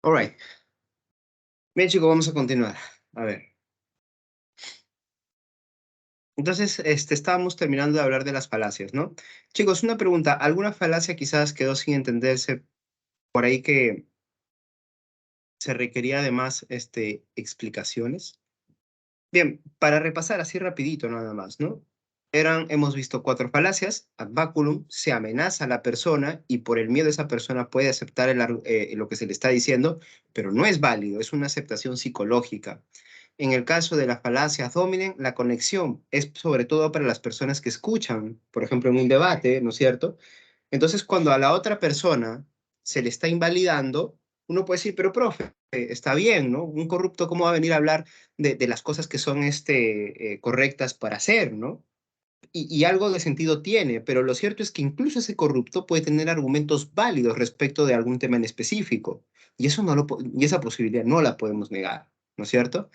All right. Bien, chicos, vamos a continuar. A ver. Entonces, estábamos terminando de hablar de las falacias, ¿no? Chicos, una pregunta. ¿Alguna falacia quizás quedó sin entenderse por ahí que se requería además, explicaciones? Bien, para repasar así rapidito nada más, ¿no? Hemos visto 4 falacias. Ad baculum, se amenaza a la persona y por el miedo esa persona puede aceptar lo que se le está diciendo, pero no es válido, es una aceptación psicológica. En el caso de la falacia ad hominem, la conexión es sobre todo para las personas que escuchan, por ejemplo, en un debate, ¿no es cierto? Entonces, cuando a la otra persona se le está invalidando, uno puede decir, pero profe, está bien, ¿no? Un corrupto, ¿cómo va a venir a hablar de las cosas que son correctas para hacer, ¿no? Y algo de sentido tiene, pero lo cierto es que incluso ese corrupto puede tener argumentos válidos respecto de algún tema en específico. Y, y esa posibilidad no la podemos negar, ¿no es cierto?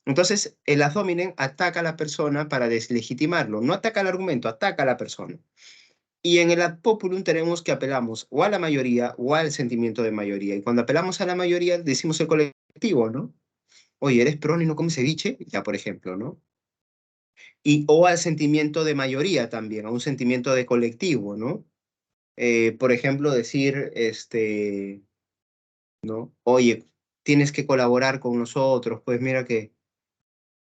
Entonces, el ad hominem ataca a la persona para deslegitimarlo. No ataca al argumento, ataca a la persona. Y en el ad populum tenemos que apelamos o a la mayoría o al sentimiento de mayoría. Y cuando apelamos a la mayoría, decimos el colectivo, ¿no? Oye, ¿eres peruano y no comes ceviche? Ya, por ejemplo, ¿no? Y o al sentimiento de mayoría también, a un sentimiento de colectivo, ¿no? Por ejemplo, decir, ¿no? Oye, tienes que colaborar con nosotros, pues mira que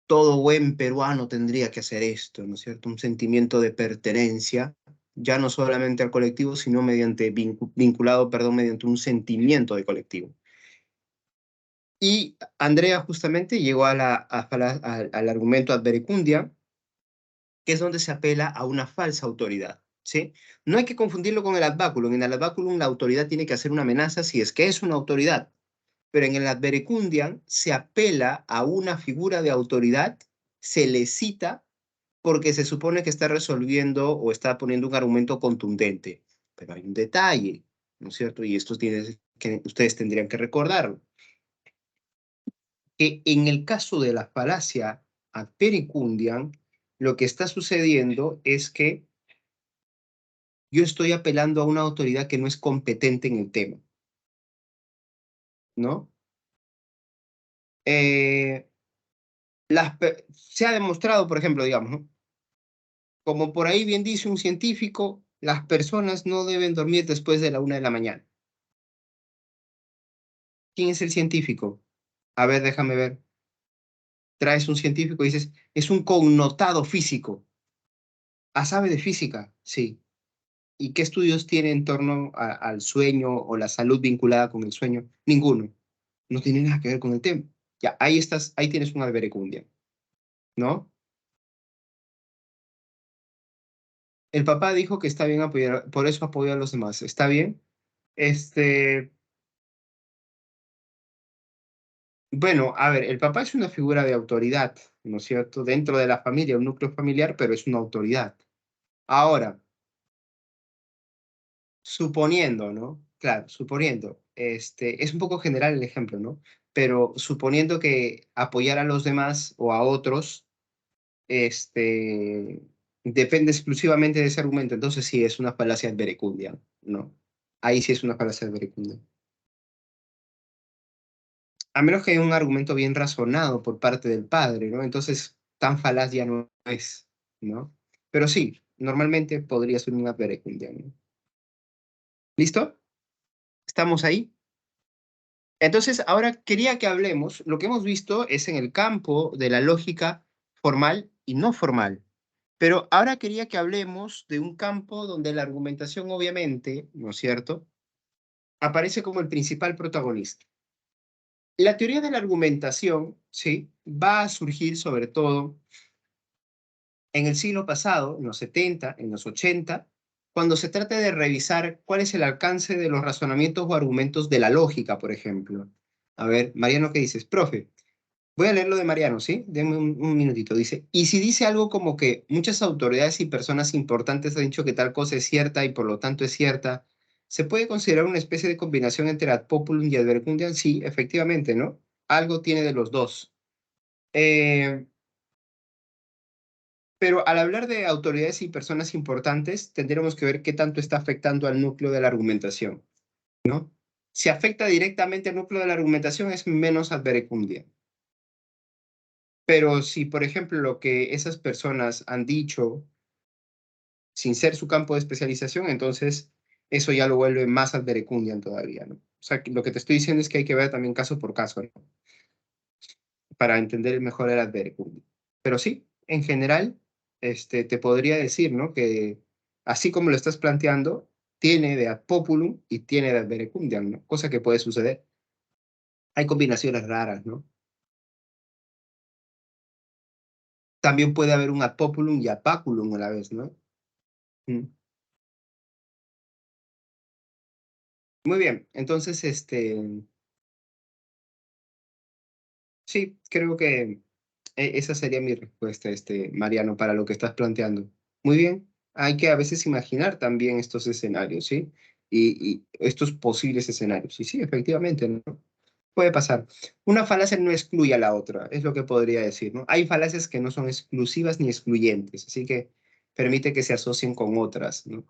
todo buen peruano tendría que hacer esto, ¿no es cierto? Un sentimiento de pertenencia, ya no solamente al colectivo, sino vinculado, perdón, mediante un sentimiento de colectivo. Y Andrea justamente llegó al argumento ad verecundia, que es donde se apela a una falsa autoridad, ¿sí? No hay que confundirlo con el ad baculum. En el ad baculum la autoridad tiene que hacer una amenaza si es que es una autoridad, pero en el ad verecundiam se apela a una figura de autoridad, se le cita porque se supone que está resolviendo o está poniendo un argumento contundente. Pero hay un detalle, ¿no es cierto? Y esto que ustedes tendrían que recordarlo. Que en el caso de la falacia ad verecundiam, lo que está sucediendo es que yo estoy apelando a una autoridad que no es competente en el tema, ¿no? Eh, se ha demostrado, por ejemplo, digamos, ¿no? Como por ahí bien dice un científico, las personas no deben dormir después de la 1 de la mañana. ¿Quién es el científico? A ver, déjame ver. Traes un científico y dices, es un connotado físico. Ah, ¿sabe de física? Sí. ¿Y qué estudios tiene en torno al sueño o la salud vinculada con el sueño? Ninguno. No tiene nada que ver con el tema. Ya, ahí estás, ahí tienes una verecundia, ¿no? El papá dijo que está bien apoyar, por eso apoya a los demás. ¿Está bien? Este, bueno, a ver, el papá es una figura de autoridad, ¿no es cierto? Dentro de la familia, un núcleo familiar, pero es una autoridad. Ahora, suponiendo, ¿no? Claro, suponiendo, es un poco general el ejemplo, ¿no? Pero suponiendo que apoyar a los demás o a otros, depende exclusivamente de ese argumento, entonces sí es una falacia verecundia, ¿no? Ahí sí es una falacia verecundia. A menos que haya un argumento bien razonado por parte del padre, ¿no? Entonces, tan falaz ya no es, ¿no? Pero sí, normalmente podría ser una verecundia, ¿no? ¿Listo? ¿Estamos ahí? Entonces, ahora quería que hablemos, lo que hemos visto es en el campo de la lógica formal y no formal, pero ahora quería que hablemos de un campo donde la argumentación, obviamente, ¿no es cierto?, aparece como el principal protagonista. La teoría de la argumentación, ¿sí?, va a surgir sobre todo en el siglo pasado, en los 70, en los 80, cuando se trata de revisar cuál es el alcance de los razonamientos o argumentos de la lógica, por ejemplo. A ver, Mariano, ¿qué dices? Profe, voy a leer lo de Mariano, ¿sí? Denme un minutito. Dice, y si dice algo como que muchas autoridades y personas importantes han dicho que tal cosa es cierta y por lo tanto es cierta, ¿se puede considerar una especie de combinación entre ad populum y ad verecundiam? Sí, efectivamente, ¿no? Algo tiene de los dos. Eh, Pero al hablar de autoridades y personas importantes, tendremos que ver qué tanto está afectando al núcleo de la argumentación, ¿no? si afecta directamente al núcleo de la argumentación, es menos adverecundia. Pero si, por ejemplo, lo que esas personas han dicho, sin ser su campo de especialización, entonces eso ya lo vuelve más adverecundiam todavía, ¿no? O sea, lo que te estoy diciendo es que hay que ver también caso por caso, ¿no? Para entender mejor el adverecundio. Pero sí, en general, te podría decir, ¿no? Que así como lo estás planteando, tiene de ad populum y tiene de ad verecundiam, ¿no? Cosa que puede suceder. Hay combinaciones raras, ¿no? También puede haber un ad populum y ad baculum a la vez, ¿no? Mm. Muy bien, entonces, sí, creo que esa sería mi respuesta, Mariano, para lo que estás planteando. Muy bien, hay que a veces imaginar también estos escenarios, ¿sí? Y estos posibles escenarios. Y sí, efectivamente, ¿no? Puede pasar. Una falacia no excluye a la otra, es lo que podría decir, ¿no? Hay falacias que no son exclusivas ni excluyentes, así que permite que se asocien con otras, ¿no?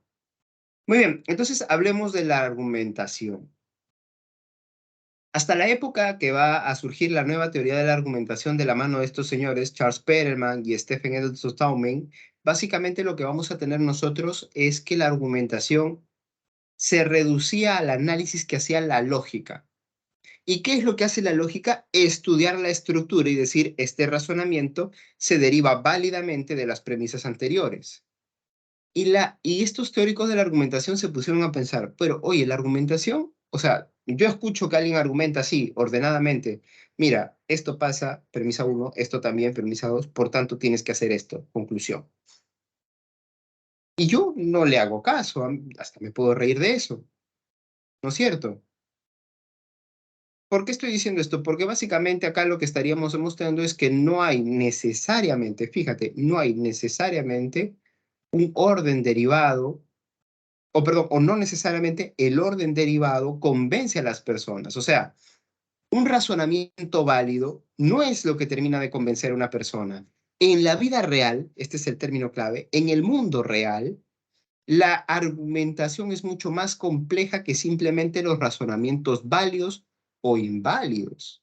Muy bien, entonces hablemos de la argumentación. Hasta la época que va a surgir la nueva teoría de la argumentación de la mano de estos señores, Charles Perelman y Stephen Edelston Stallman, básicamente lo que vamos a tener nosotros es que la argumentación se reducía al análisis que hacía la lógica. ¿Y qué es lo que hace la lógica? Estudiar la estructura y decir, este razonamiento se deriva válidamente de las premisas anteriores. Y estos teóricos de la argumentación se pusieron a pensar, pero oye, la argumentación, o sea, yo escucho que alguien argumenta así, ordenadamente, mira, esto pasa, premisa uno, esto también, premisa 2, por tanto tienes que hacer esto, conclusión. Y yo no le hago caso, hasta me puedo reír de eso, ¿no es cierto? ¿Por qué estoy diciendo esto? Porque básicamente acá lo que estaríamos demostrando es que no hay necesariamente, fíjate, no hay necesariamente un orden derivado o perdón, o no necesariamente el orden derivado convence a las personas. O sea, un razonamiento válido no es lo que termina de convencer a una persona. En la vida real, este es el término clave, en el mundo real, la argumentación es mucho más compleja que simplemente los razonamientos válidos o inválidos.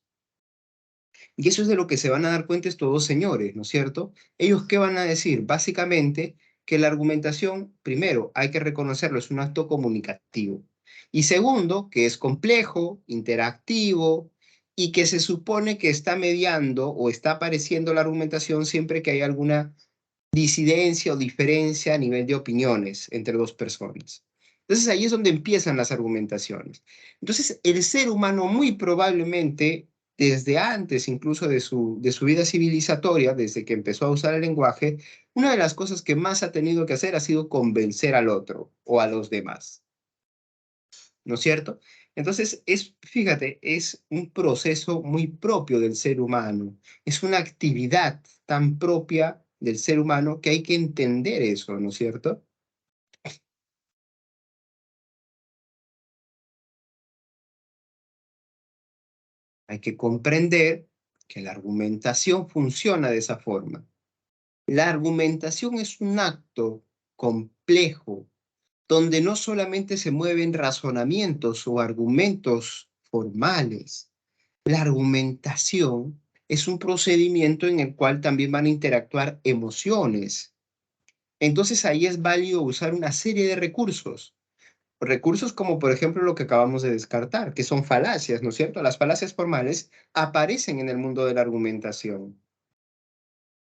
Y eso es de lo que se van a dar cuenta estos dos señores, ¿no es cierto? Ellos, ¿qué van a decir? Básicamente que la argumentación, primero, hay que reconocerlo, es un acto comunicativo. Y segundo, que es complejo, interactivo y que se supone que está mediando o está apareciendo la argumentación siempre que hay alguna disidencia o diferencia a nivel de opiniones entre dos personas. Entonces ahí es donde empiezan las argumentaciones. Entonces el ser humano muy probablemente desde antes incluso de su vida civilizatoria, desde que empezó a usar el lenguaje, una de las cosas que más ha tenido que hacer ha sido convencer al otro o a los demás, ¿no es cierto? Entonces, fíjate, es un proceso muy propio del ser humano, es una actividad tan propia del ser humano que hay que entender eso, ¿no es cierto? Hay que comprender que la argumentación funciona de esa forma. La argumentación es un acto complejo donde no solamente se mueven razonamientos o argumentos formales. La argumentación es un procedimiento en el cual también van a interactuar emociones. Entonces ahí es válido usar una serie de recursos. Recursos como por ejemplo lo que acabamos de descartar, que son falacias, ¿no es cierto? Las falacias formales aparecen en el mundo de la argumentación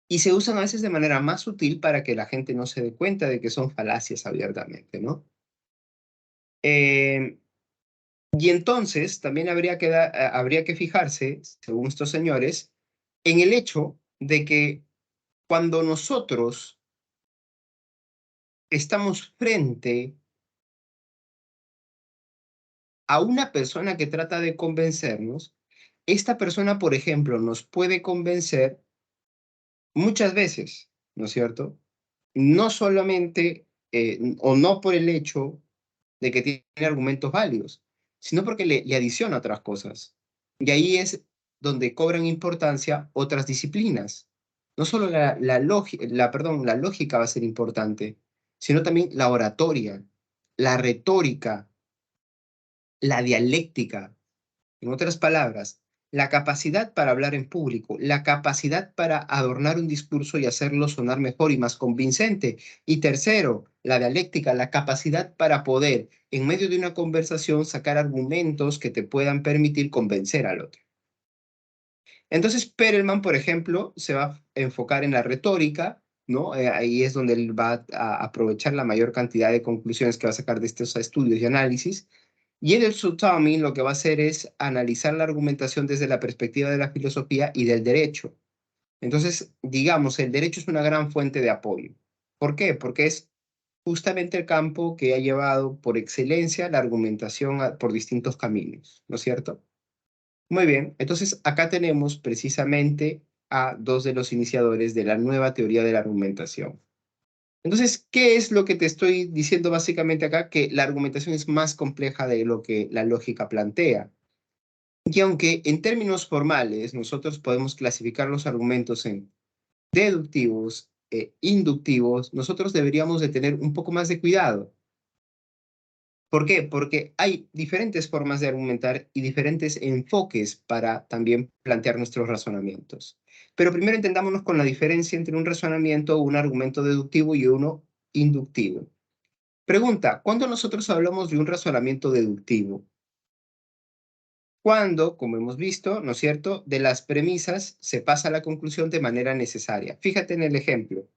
y se usan a veces de manera más sutil para que la gente no se dé cuenta de que son falacias abiertamente, ¿no? Eh, y entonces también habría que fijarse, según estos señores, en el hecho de que cuando nosotros estamos frente a una persona que trata de convencernos, esta persona, por ejemplo, nos puede convencer muchas veces, ¿no es cierto? No solamente, o no por el hecho de que tiene argumentos válidos, sino porque le adiciona otras cosas. Y ahí es donde cobran importancia otras disciplinas. No solo la lógica va a ser importante, sino también la oratoria, la retórica, la dialéctica. En otras palabras, la capacidad para hablar en público, la capacidad para adornar un discurso y hacerlo sonar mejor y más convincente. Y tercero, la dialéctica, la capacidad para poder, en medio de una conversación, sacar argumentos que te puedan permitir convencer al otro. Entonces, Perelman, por ejemplo, se va a enfocar en la retórica, ¿no? Ahí es donde él va a aprovechar la mayor cantidad de conclusiones que va a sacar de estos estudios y análisis. Y Edel Sutami lo que va a hacer es analizar la argumentación desde la perspectiva de la filosofía y del derecho. Entonces, digamos, el derecho es una gran fuente de apoyo. ¿Por qué? Porque es justamente el campo que ha llevado por excelencia la argumentación por distintos caminos, ¿no es cierto? Muy bien, entonces acá tenemos precisamente a dos de los iniciadores de la nueva teoría de la argumentación. Entonces, ¿qué es lo que te estoy diciendo básicamente acá? Que la argumentación es más compleja de lo que la lógica plantea. Y aunque en términos formales nosotros podemos clasificar los argumentos en deductivos e inductivos, nosotros deberíamos de tener un poco más de cuidado. ¿Por qué? Porque hay diferentes formas de argumentar y diferentes enfoques para también plantear nuestros razonamientos. Pero primero entendámonos con la diferencia entre un razonamiento o un argumento deductivo y uno inductivo. Pregunta, ¿cuándo nosotros hablamos de un razonamiento deductivo? Cuando, como hemos visto, ¿no es cierto?, de las premisas se pasa a la conclusión de manera necesaria. Fíjate en el ejemplo.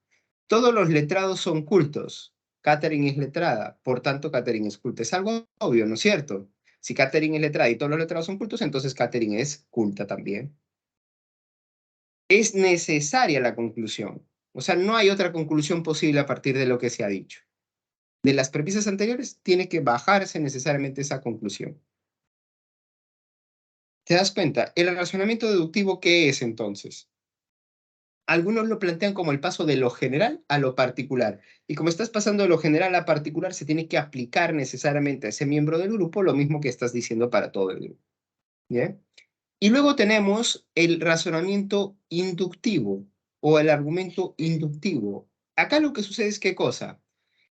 Todos los letrados son cultos. Catherine es letrada, por tanto Catherine es culta. Es algo obvio, ¿no es cierto? Si Catherine es letrada y todos los letrados son cultos, entonces Catherine es culta también. Es necesaria la conclusión. O sea, no hay otra conclusión posible a partir de lo que se ha dicho. De las premisas anteriores tiene que bajarse necesariamente esa conclusión. ¿Te das cuenta? ¿El razonamiento deductivo qué es entonces? Algunos lo plantean como el paso de lo general a lo particular. Y como estás pasando de lo general a particular, se tiene que aplicar necesariamente a ese miembro del grupo lo mismo que estás diciendo para todo el grupo. ¿Bien? Y luego tenemos el razonamiento inductivo o el argumento inductivo. Acá lo que sucede es qué cosa?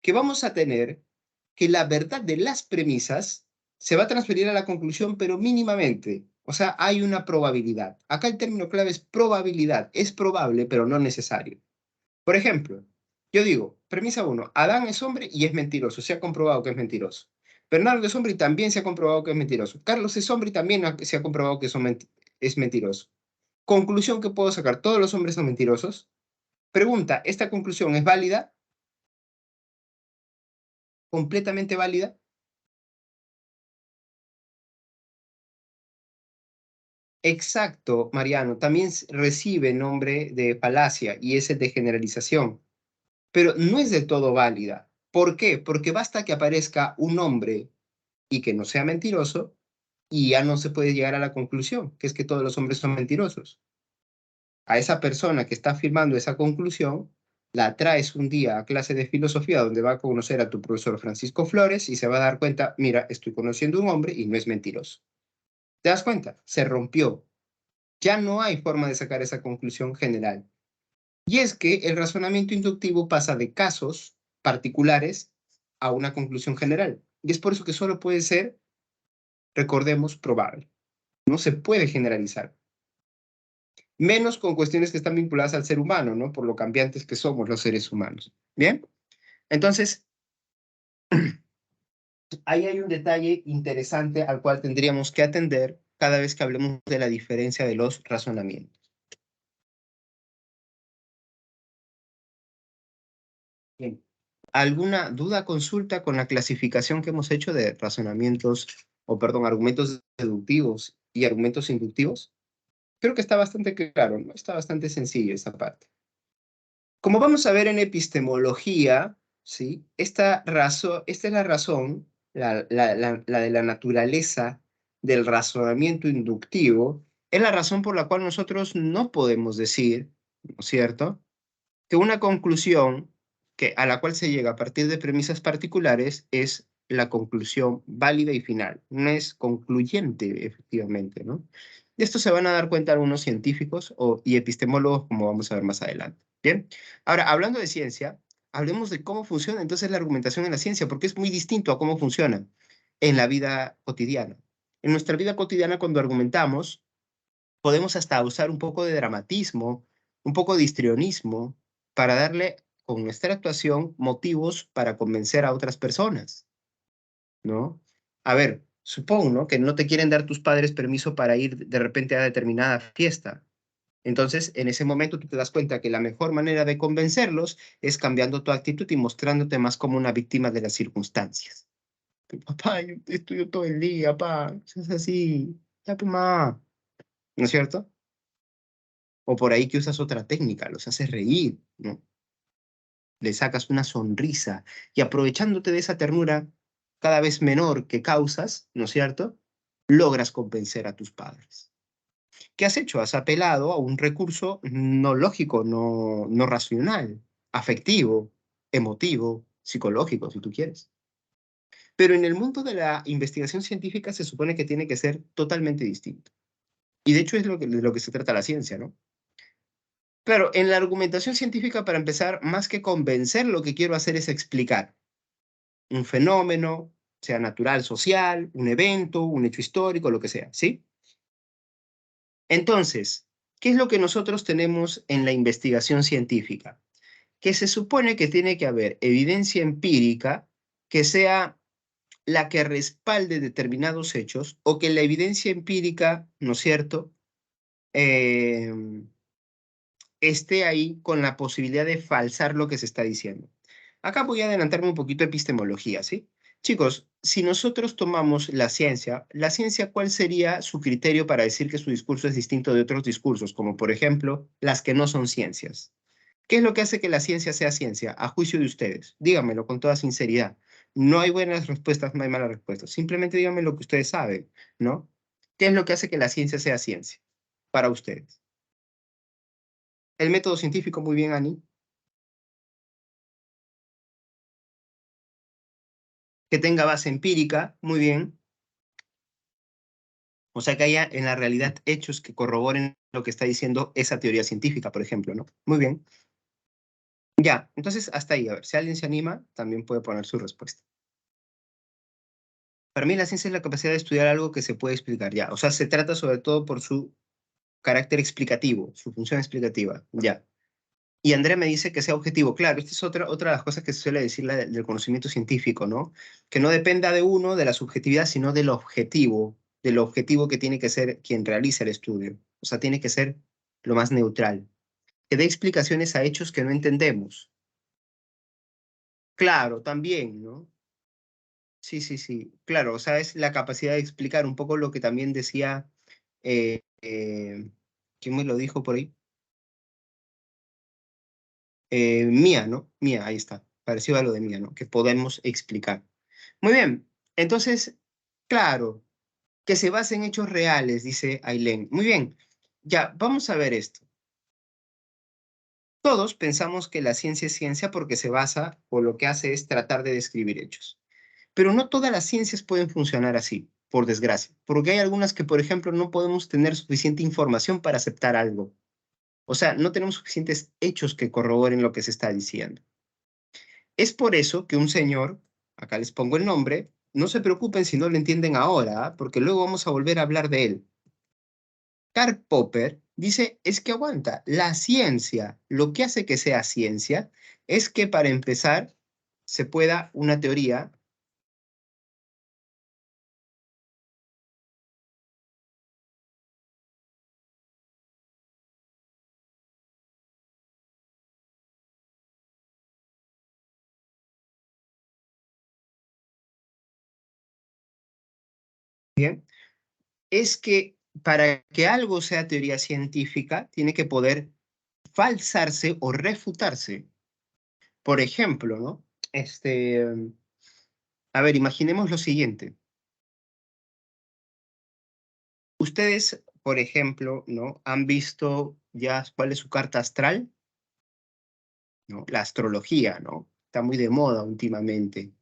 Que vamos a tener que la verdad de las premisas se va a transferir a la conclusión, pero mínimamente. O sea, hay una probabilidad. Acá el término clave es probabilidad. Es probable, pero no necesario. Por ejemplo, yo digo, premisa 1, Adán es hombre y es mentiroso. Se ha comprobado que es mentiroso. Bernardo es hombre y también se ha comprobado que es mentiroso. Carlos es hombre y también se ha comprobado que es mentiroso. Conclusión que puedo sacar, ¿todos los hombres son mentirosos? Pregunta, ¿esta conclusión es válida? ¿Completamente válida? Exacto, Mariano. También recibe nombre de falacia y es el de generalización, pero no es del todo válida. ¿Por qué? Porque basta que aparezca un hombre y que no sea mentiroso y ya no se puede llegar a la conclusión, que es que todos los hombres son mentirosos. A esa persona que está afirmando esa conclusión, la traes un día a clase de filosofía donde va a conocer a tu profesor Francisco Flores y se va a dar cuenta, mira, estoy conociendo a un hombre y no es mentiroso. ¿Te das cuenta? Se rompió. Ya no hay forma de sacar esa conclusión general. Y es que el razonamiento inductivo pasa de casos particulares a una conclusión general. Y es por eso que solo puede ser, recordemos, probable. No se puede generalizar. Menos con cuestiones que están vinculadas al ser humano, ¿no? Por lo cambiantes que somos los seres humanos. ¿Bien? Entonces, ahí hay un detalle interesante al cual tendríamos que atender cada vez que hablemos de la diferencia de los razonamientos. Bien. ¿Alguna duda, consulta con la clasificación que hemos hecho de razonamientos, o perdón, argumentos deductivos y argumentos inductivos? Creo que está bastante claro, ¿no? Está bastante sencillo esa parte. Como vamos a ver en epistemología, ¿sí? Esta es la razón, la de la naturaleza del razonamiento inductivo, es la razón por la cual nosotros no podemos decir, ¿no es cierto?, que una conclusión a la cual se llega a partir de premisas particulares es la conclusión válida y final. No es concluyente, efectivamente, ¿no? De esto se van a dar cuenta algunos científicos y epistemólogos, como vamos a ver más adelante. Bien, ahora, hablando de ciencia, hablemos de cómo funciona entonces la argumentación en la ciencia, porque es muy distinto a cómo funciona. en la vida cotidiana. En nuestra vida cotidiana, cuando argumentamos, podemos hasta usar un poco de dramatismo, un poco de histrionismo, para darle con nuestra actuación motivos para convencer a otras personas, ¿no? A ver, supongo, ¿no?, que no te quieren dar tus padres permiso para ir de repente a determinada fiesta. Entonces, en ese momento tú te das cuenta que la mejor manera de convencerlos es cambiando tu actitud y mostrándote más como una víctima de las circunstancias. Papá, yo estudio todo el día, papá, es así, ya, pues, ma, ¿no es cierto? O por ahí que usas otra técnica, los haces reír, ¿no? Le sacas una sonrisa y aprovechándote de esa ternura cada vez menor que causas, ¿no es cierto?, logras convencer a tus padres. ¿Qué has hecho? Has apelado a un recurso no lógico, no racional, afectivo, emotivo, psicológico, si tú quieres. Pero en el mundo de la investigación científica se supone que tiene que ser totalmente distinto. Y de hecho es de lo que se trata la ciencia, ¿no? Claro, en la argumentación científica, para empezar, más que convencer, lo que quiero hacer es explicar un fenómeno, sea natural, social, un evento, un hecho histórico, lo que sea, ¿sí? Entonces, ¿qué es lo que nosotros tenemos en la investigación científica? Que se supone que tiene que haber evidencia empírica que sea la que respalde determinados hechos o que la evidencia empírica, ¿no es cierto?, esté ahí con la posibilidad de falsar lo que se está diciendo. Acá voy a adelantarme un poquito a epistemología, ¿sí? Chicos, si nosotros tomamos la ciencia, ¿cuál sería su criterio para decir que su discurso es distinto de otros discursos, como por ejemplo las que no son ciencias? ¿Qué es lo que hace que la ciencia sea ciencia, a juicio de ustedes? Díganmelo con toda sinceridad. No hay buenas respuestas, no hay malas respuestas. Simplemente díganme lo que ustedes saben, ¿no? ¿Qué es lo que hace que la ciencia sea ciencia para ustedes? El método científico, muy bien, Ani. Que tenga base empírica, muy bien. O sea, que haya en la realidad hechos que corroboren lo que está diciendo esa teoría científica, por ejemplo, ¿no? Muy bien. Ya, entonces hasta ahí, a ver, si alguien se anima, también puede poner su respuesta. Para mí la ciencia es la capacidad de estudiar algo que se puede explicar, ya. O sea, se trata sobre todo por su carácter explicativo, su función explicativa, ya. Y Andrea me dice que sea objetivo. Claro, esta es otra de las cosas que se suele decir del conocimiento científico, ¿no? Que no dependa de uno, de la subjetividad, sino del objetivo que tiene que ser quien realiza el estudio. O sea, tiene que ser lo más neutral. Que dé explicaciones a hechos que no entendemos. Claro, también, ¿no? Sí, sí, sí. Claro, o sea, es la capacidad de explicar un poco lo que también decía, eh, eh, ¿quién me lo dijo por ahí? Mía, ¿no? Mía, ahí está. Parecido a lo de Mía, ¿no? Que podemos explicar. Muy bien. Entonces, claro, que se base en hechos reales, dice Ailén. Muy bien. Ya, vamos a ver esto. Todos pensamos que la ciencia es ciencia porque se basa o lo que hace es tratar de describir hechos. Pero no todas las ciencias pueden funcionar así, por desgracia, porque hay algunas que, por ejemplo, no podemos tener suficiente información para aceptar algo. O sea, no tenemos suficientes hechos que corroboren lo que se está diciendo. Es por eso que un señor, acá les pongo el nombre, no se preocupen si no lo entienden ahora, ¿ah? Porque luego vamos a volver a hablar de él. Karl Popper dice, es que aguanta, la ciencia, lo que hace que sea ciencia, es que para empezar se pueda una teoría, ¿bien? Es que para que algo sea teoría científica, tiene que poder falsarse o refutarse. Por ejemplo, ¿no? A ver, imaginemos lo siguiente. Ustedes, por ejemplo, ¿no? ¿Han visto ya cuál es su carta astral? ¿No? La astrología, ¿no? Está muy de moda últimamente.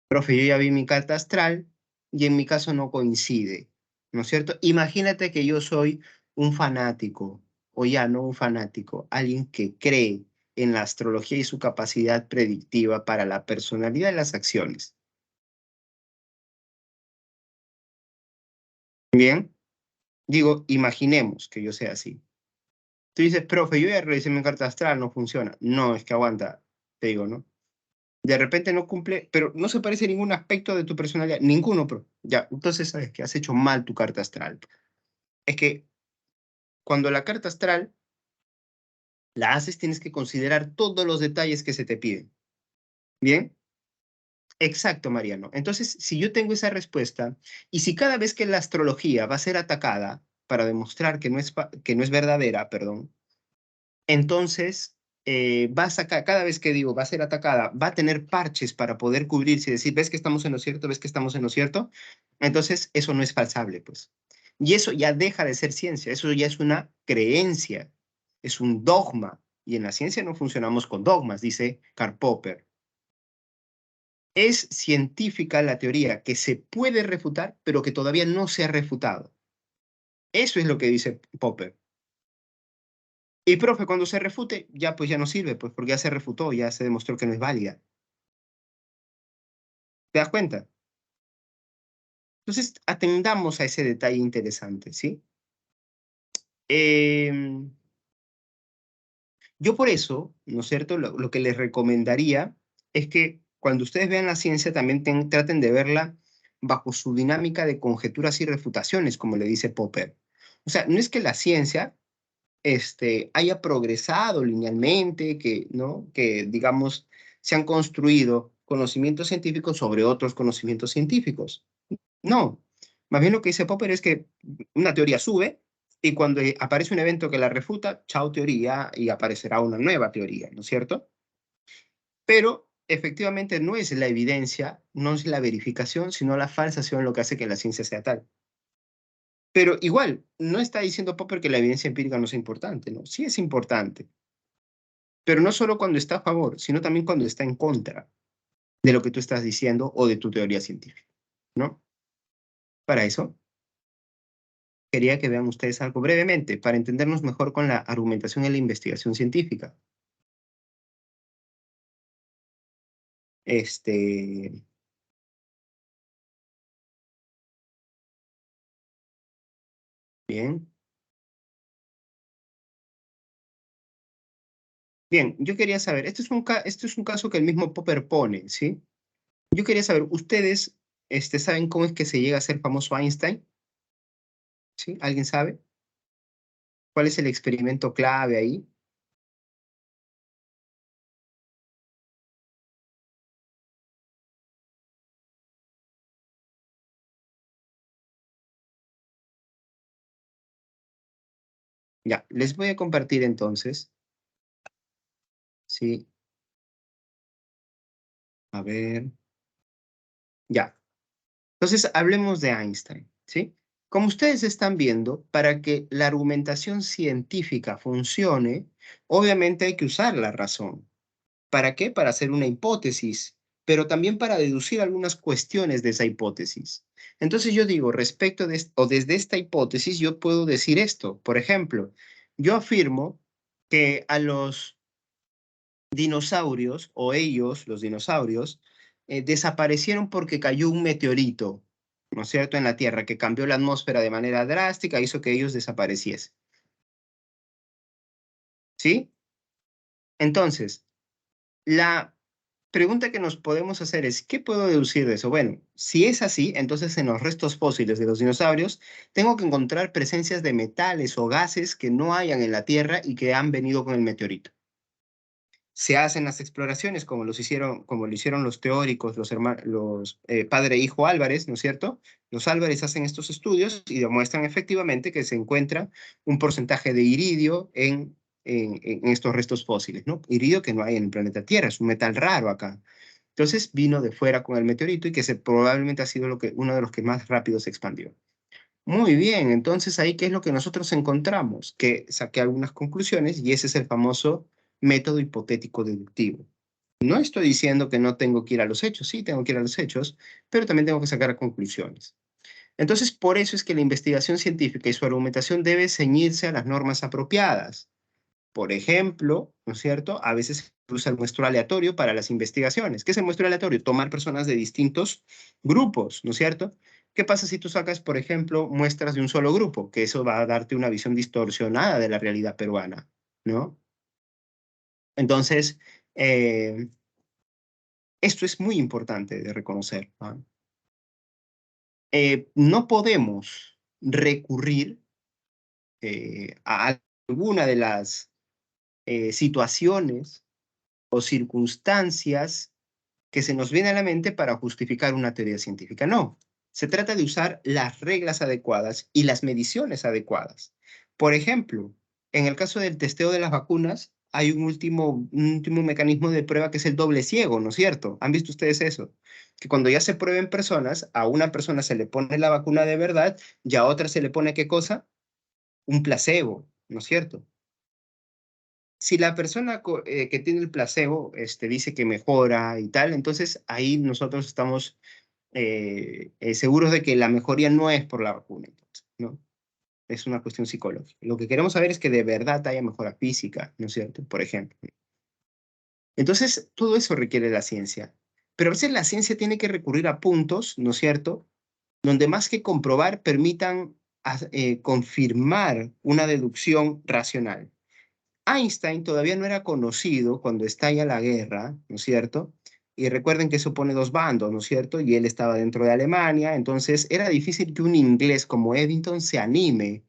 Profe, yo ya vi mi carta astral y en mi caso no coincide, ¿no es cierto? Imagínate que yo soy un fanático, o ya no un fanático, alguien que cree en la astrología y su capacidad predictiva para la personalidad de las acciones. Bien, digo, imaginemos que yo sea así. Tú dices, profe, yo ya revisé mi carta astral, no funciona. No, es que aguanta, te digo, ¿no? De repente no cumple, pero no se parece a ningún aspecto de tu personalidad, ninguno, pero ya, entonces sabes que has hecho mal tu carta astral. Es que cuando la carta astral la haces, tienes que considerar todos los detalles que se te piden. ¿Bien? Exacto, Mariano. Entonces, si yo tengo esa respuesta, y si cada vez que la astrología va a ser atacada para demostrar que no es verdadera, perdón, entonces va a sacar, cada vez que digo va a ser atacada, va a tener parches para poder cubrirse y decir, ¿ves que estamos en lo cierto? ¿Ves que estamos en lo cierto? Entonces, eso no es falsable, pues. Y eso ya deja de ser ciencia, eso ya es una creencia, es un dogma. Y en la ciencia no funcionamos con dogmas, dice Karl Popper. Es científica la teoría que se puede refutar, pero que todavía no se ha refutado. Eso es lo que dice Popper. Y profe, cuando se refute, ya pues ya no sirve, pues porque ya se refutó, ya se demostró que no es válida. ¿Te das cuenta? Entonces, atendamos a ese detalle interesante, ¿sí? Em, yo por eso, ¿no es cierto? Lo que les recomendaría es que cuando ustedes vean la ciencia también traten de verla bajo su dinámica de conjeturas y refutaciones, como le dice Popper. O sea, no es que la ciencia haya progresado linealmente, que, ¿no? Que, digamos, se han construido conocimientos científicos sobre otros conocimientos científicos. No, más bien lo que dice Popper es que una teoría sube y cuando aparece un evento que la refuta, chao teoría y aparecerá una nueva teoría, ¿no es cierto? Pero efectivamente no es la evidencia, no es la verificación, sino la falsación lo que hace que la ciencia sea tal. Pero igual, no está diciendo Popper que la evidencia empírica no es importante, ¿no? Sí es importante, pero no solo cuando está a favor, sino también cuando está en contra de lo que tú estás diciendo o de tu teoría científica, ¿no? Para eso, quería que vean ustedes algo brevemente, para entendernos mejor con la argumentación y la investigación científica. Este, bien. Bien, yo quería saber, esto es un caso que el mismo Popper pone, ¿sí? Yo quería saber, ¿ustedes saben cómo es que se llega a ser famoso Einstein? ¿Sí? ¿Alguien sabe? ¿Cuál es el experimento clave ahí? Ya, les voy a compartir entonces, ¿sí? A ver, ya. Entonces, hablemos de Einstein, ¿sí? Como ustedes están viendo, para que la argumentación científica funcione, obviamente hay que usar la razón. ¿Para qué? Para hacer una hipótesis, pero también para deducir algunas cuestiones de esa hipótesis. Entonces yo digo, respecto de, o desde esta hipótesis, yo puedo decir esto. Por ejemplo, yo afirmo que a los dinosaurios, o ellos, los dinosaurios, desaparecieron porque cayó un meteorito, ¿no es cierto?, en la Tierra, que cambió la atmósfera de manera drástica, hizo que ellos desapareciesen. ¿Sí? Entonces, la pregunta que nos podemos hacer es, ¿qué puedo deducir de eso? Bueno, si es así, entonces en los restos fósiles de los dinosaurios tengo que encontrar presencias de metales o gases que no hayan en la Tierra y que han venido con el meteorito. Se hacen las exploraciones como lo hicieron los teóricos, los padre e hijo Álvarez, ¿no es cierto? Los Álvarez hacen estos estudios y demuestran efectivamente que se encuentra un porcentaje de iridio en estos restos fósiles, ¿no? Iridio que no hay en el planeta Tierra, es un metal raro acá. Entonces vino de fuera con el meteorito y que probablemente ha sido uno de los que más rápido se expandió. Muy bien, entonces ahí, ¿qué es lo que nosotros encontramos? Que saqué algunas conclusiones y ese es el famoso método hipotético deductivo. No estoy diciendo que no tengo que ir a los hechos, sí tengo que ir a los hechos, pero también tengo que sacar conclusiones. Entonces, por eso es que la investigación científica y su argumentación debe ceñirse a las normas apropiadas. Por ejemplo, ¿no es cierto? A veces se usa el muestro aleatorio para las investigaciones. ¿Qué es el muestro aleatorio? Tomar personas de distintos grupos, ¿no es cierto? ¿Qué pasa si tú sacas, por ejemplo, muestras de un solo grupo? Que eso va a darte una visión distorsionada de la realidad peruana, ¿no? Entonces, esto es muy importante de reconocer, ¿no? No podemos recurrir a alguna de las situaciones o circunstancias que se nos viene a la mente para justificar una teoría científica. No, se trata de usar las reglas adecuadas y las mediciones adecuadas. Por ejemplo, en el caso del testeo de las vacunas, hay un último mecanismo de prueba que es el doble ciego, ¿no es cierto? ¿Han visto ustedes eso? Que cuando ya se prueba en personas, a una persona se le pone la vacuna de verdad y a otra se le pone ¿qué cosa? Un placebo, ¿no es cierto? Si la persona que tiene el placebo dice que mejora y tal, entonces ahí nosotros estamos seguros de que la mejoría no es por la vacuna, entonces, ¿no? Es una cuestión psicológica. Lo que queremos saber es que de verdad haya mejora física, ¿no es cierto? Por ejemplo. Entonces, todo eso requiere la ciencia. Pero a veces la ciencia tiene que recurrir a puntos, ¿no es cierto? Donde más que comprobar permitan confirmar una deducción racional. Einstein todavía no era conocido cuando estalla la guerra, ¿no es cierto? Y recuerden que eso pone dos bandos, ¿no es cierto? Y él estaba dentro de Alemania, entonces era difícil que un inglés como Eddington se anime,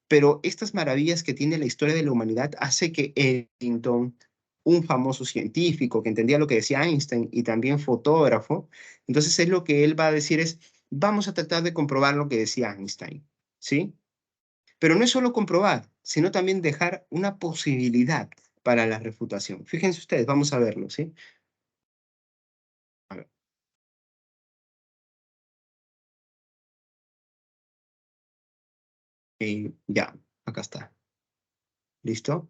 pero estas maravillas que tiene la historia de la humanidad hace que Eddington, un famoso científico que entendía lo que decía Einstein y también fotógrafo, entonces es lo que él va a decir es, vamos a tratar de comprobar lo que decía Einstein, ¿sí? Pero no es solo comprobar, sino también dejar una posibilidad para la refutación. Fíjense ustedes, vamos a verlo, ¿sí? A ver, ya, acá está. ¿Listo?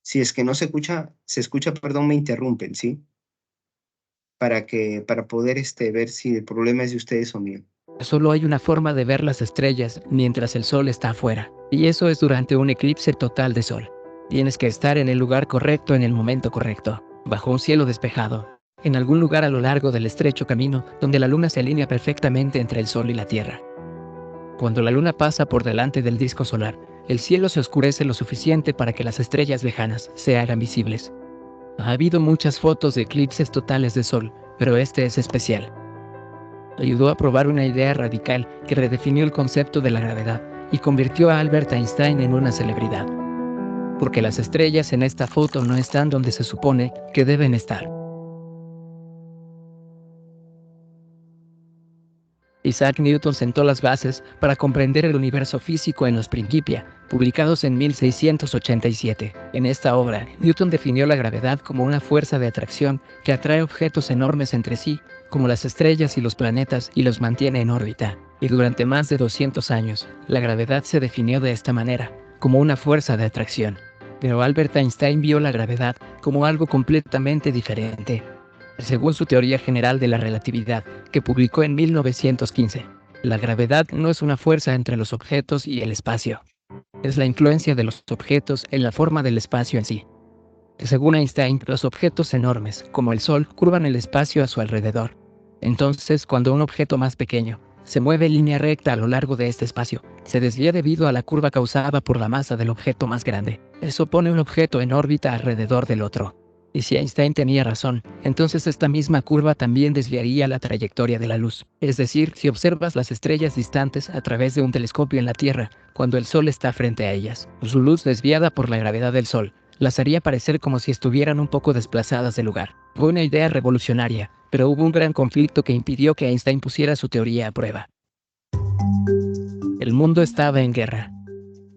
Si es que no se escucha, perdón, me interrumpen, ¿sí? Para poder ver si el problema es de ustedes o mío. Solo hay una forma de ver las estrellas mientras el sol está afuera, y eso es durante un eclipse total de sol. Tienes que estar en el lugar correcto en el momento correcto, bajo un cielo despejado, en algún lugar a lo largo del estrecho camino donde la luna se alinea perfectamente entre el sol y la tierra. Cuando la luna pasa por delante del disco solar, el cielo se oscurece lo suficiente para que las estrellas lejanas se hagan visibles. Ha habido muchas fotos de eclipses totales de sol, pero este es especial. Ayudó a probar una idea radical que redefinió el concepto de la gravedad y convirtió a Albert Einstein en una celebridad. Porque las estrellas en esta foto no están donde se supone que deben estar. Isaac Newton sentó las bases para comprender el universo físico en los Principia, publicados en 1687. En esta obra, Newton definió la gravedad como una fuerza de atracción que atrae objetos enormes entre sí, como las estrellas y los planetas, y los mantiene en órbita. Y durante más de 200 años, la gravedad se definió de esta manera, como una fuerza de atracción. Pero Albert Einstein vio la gravedad como algo completamente diferente. Según su teoría general de la relatividad, que publicó en 1915, la gravedad no es una fuerza entre los objetos y el espacio. Es la influencia de los objetos en la forma del espacio en sí. Según Einstein, los objetos enormes, como el Sol, curvan el espacio a su alrededor. Entonces, cuando un objeto más pequeño se mueve en línea recta a lo largo de este espacio, se desvía debido a la curva causada por la masa del objeto más grande. Eso pone un objeto en órbita alrededor del otro. Y si Einstein tenía razón, entonces esta misma curva también desviaría la trayectoria de la luz. Es decir, si observas las estrellas distantes a través de un telescopio en la Tierra, cuando el Sol está frente a ellas, su luz desviada por la gravedad del Sol las haría parecer como si estuvieran un poco desplazadas del lugar. Fue una idea revolucionaria, pero hubo un gran conflicto que impidió que Einstein pusiera su teoría a prueba. El mundo estaba en guerra.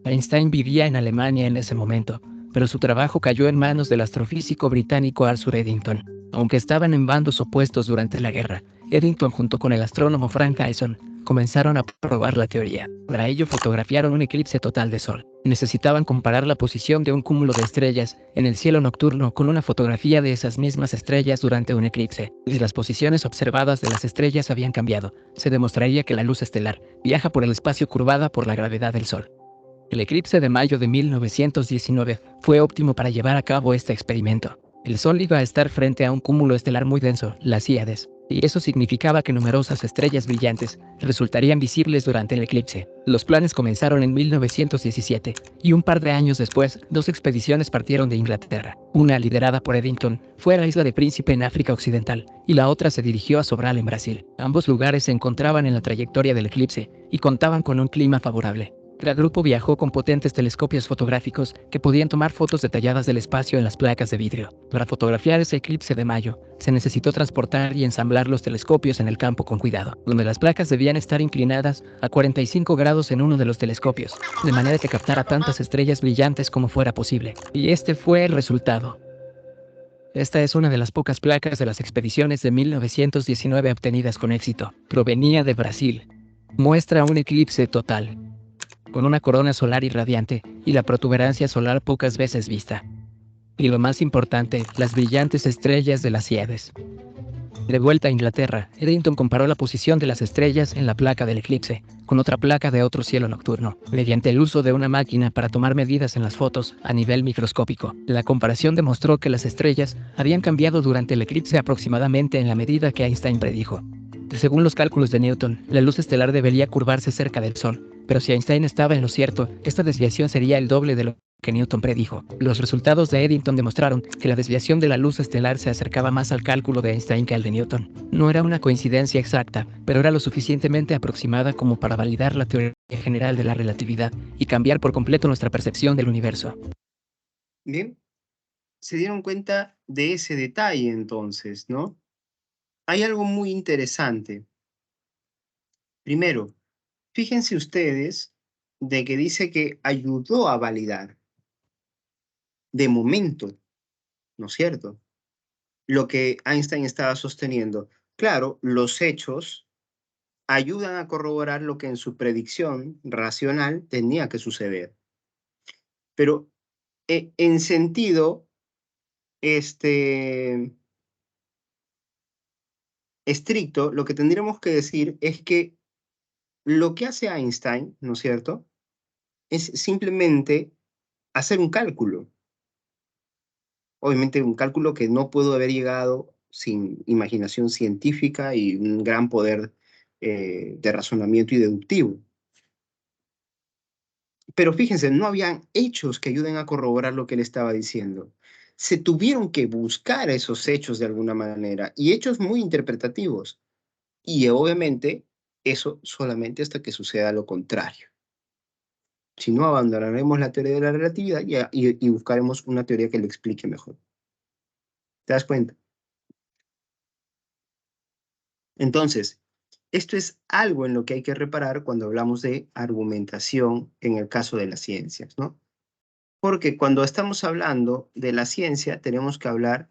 Einstein vivía en Alemania en ese momento, pero su trabajo cayó en manos del astrofísico británico Arthur Eddington. Aunque estaban en bandos opuestos durante la guerra, Eddington junto con el astrónomo Frank Dyson comenzaron a probar la teoría. Para ello fotografiaron un eclipse total de sol. Necesitaban comparar la posición de un cúmulo de estrellas en el cielo nocturno con una fotografía de esas mismas estrellas durante un eclipse. Si las posiciones observadas de las estrellas habían cambiado, se demostraría que la luz estelar viaja por el espacio curvada por la gravedad del sol. El eclipse de mayo de 1919 fue óptimo para llevar a cabo este experimento. El Sol iba a estar frente a un cúmulo estelar muy denso, las Híades. y eso significaba que numerosas estrellas brillantes resultarían visibles durante el eclipse. Los planes comenzaron en 1917, y un par de años después, dos expediciones partieron de Inglaterra. Una, liderada por Eddington, fue a la isla de Príncipe en África Occidental, y la otra se dirigió a Sobral en Brasil. Ambos lugares se encontraban en la trayectoria del eclipse, y contaban con un clima favorable. El grupo viajó con potentes telescopios fotográficos que podían tomar fotos detalladas del espacio en las placas de vidrio. Para fotografiar ese eclipse de mayo, se necesitó transportar y ensamblar los telescopios en el campo con cuidado, donde las placas debían estar inclinadas a 45 grados en uno de los telescopios, de manera que captara tantas estrellas brillantes como fuera posible. Y este fue el resultado. Esta es una de las pocas placas de las expediciones de 1919 obtenidas con éxito. Provenía de Brasil. Muestra un eclipse total, con una corona solar irradiante y la protuberancia solar pocas veces vista. Y lo más importante, las brillantes estrellas de las Híades. De vuelta a Inglaterra, Eddington comparó la posición de las estrellas en la placa del eclipse con otra placa de otro cielo nocturno, mediante el uso de una máquina para tomar medidas en las fotos a nivel microscópico. La comparación demostró que las estrellas habían cambiado durante el eclipse aproximadamente en la medida que Einstein predijo. Según los cálculos de Newton, la luz estelar debería curvarse cerca del Sol, pero si Einstein estaba en lo cierto, esta desviación sería el doble de lo que Newton predijo. Los resultados de Eddington demostraron que la desviación de la luz estelar se acercaba más al cálculo de Einstein que al de Newton. No era una coincidencia exacta, pero era lo suficientemente aproximada como para validar la teoría general de la relatividad y cambiar por completo nuestra percepción del universo. Bien, se dieron cuenta de ese detalle entonces, ¿no? Hay algo muy interesante. Primero, fíjense ustedes de que dice que ayudó a validar, de momento, ¿no es cierto? Lo que Einstein estaba sosteniendo. Claro, los hechos ayudan a corroborar lo que en su predicción racional tenía que suceder. Pero en sentido estricto, lo que tendríamos que decir es que lo que hace Einstein, ¿no es cierto?, es simplemente hacer un cálculo. Obviamente un cálculo que no pudo haber llegado sin imaginación científica y un gran poder de razonamiento y deductivo. Pero fíjense, no habían hechos que ayuden a corroborar lo que él estaba diciendo. Se tuvieron que buscar esos hechos de alguna manera, y hechos muy interpretativos. Y obviamente eso solamente hasta que suceda lo contrario. Si no, abandonaremos la teoría de la relatividad y buscaremos una teoría que lo explique mejor. ¿Te das cuenta? Entonces, esto es algo en lo que hay que reparar cuando hablamos de argumentación en el caso de las ciencias, ¿no? Porque cuando estamos hablando de la ciencia, tenemos que hablar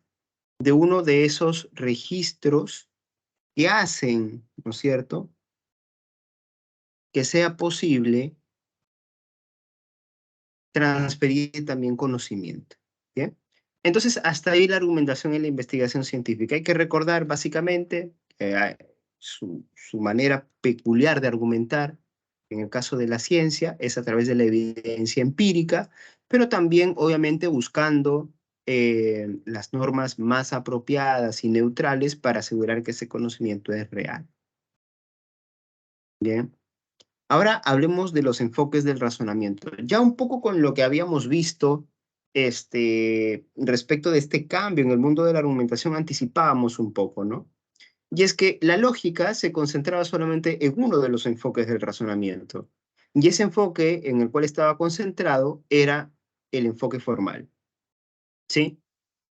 de uno de esos registros que hacen, ¿no es cierto?, que sea posible transferir también conocimiento, ¿bien? Entonces, hasta ahí la argumentación y la investigación científica. Hay que recordar básicamente su manera peculiar de argumentar, en el caso de la ciencia, es a través de la evidencia empírica, pero también, obviamente, buscando las normas más apropiadas y neutrales para asegurar que ese conocimiento es real. Bien. Ahora hablemos de los enfoques del razonamiento. Ya un poco con lo que habíamos visto respecto de este cambio en el mundo de la argumentación anticipábamos un poco, ¿no? Y es que la lógica se concentraba solamente en uno de los enfoques del razonamiento. Y ese enfoque en el cual estaba concentrado era el enfoque formal, ¿sí?